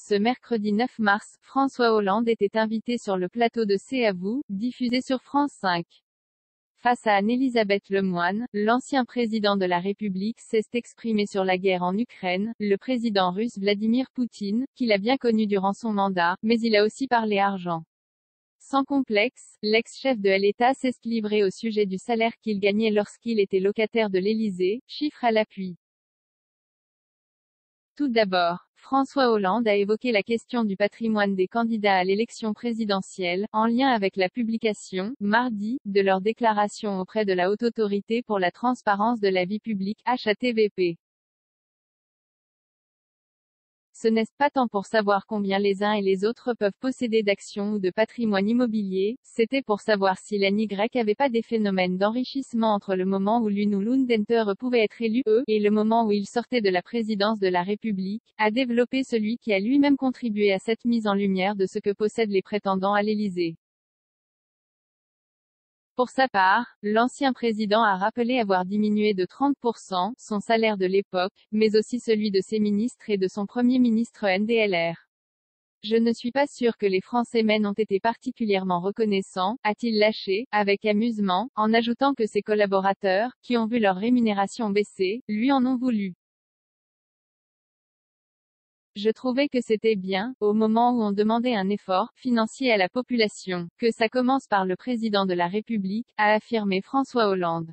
Ce mercredi 9 mars, François Hollande était invité sur le plateau de C'est à vous, diffusé sur France 5. Face à Anne-Elisabeth Lemoine, l'ancien président de la République s'est exprimé sur la guerre en Ukraine, le président russe Vladimir Poutine, qu'il a bien connu durant son mandat, mais il a aussi parlé argent. Sans complexe, l'ex-chef de l'État s'est livré au sujet du salaire qu'il gagnait lorsqu'il était locataire de l'Élysée, chiffre à l'appui. Tout d'abord, François Hollande a évoqué la question du patrimoine des candidats à l'élection présidentielle, en lien avec la publication, mardi, de leur déclaration auprès de la Haute Autorité pour la transparence de la vie publique, HATVP. Ce n'est pas tant pour savoir combien les uns et les autres peuvent posséder d'actions ou de patrimoine immobilier, c'était pour savoir si la NY avait pas des phénomènes d'enrichissement entre le moment où l'une ou l'Undenteur pouvait être élu, et le moment où il sortait de la présidence de la République, a développé celui qui a lui-même contribué à cette mise en lumière de ce que possèdent les prétendants à l'Élysée. Pour sa part, l'ancien président a rappelé avoir diminué de 30% son salaire de l'époque, mais aussi celui de ses ministres et de son premier ministre NDLR. Je ne suis pas sûr que les Français men ont été particulièrement reconnaissants, a-t-il lâché, avec amusement, en ajoutant que ses collaborateurs, qui ont vu leur rémunération baisser, lui en ont voulu. Je trouvais que c'était bien, au moment où on demandait un effort financier à la population, que ça commence par le président de la République, a affirmé François Hollande.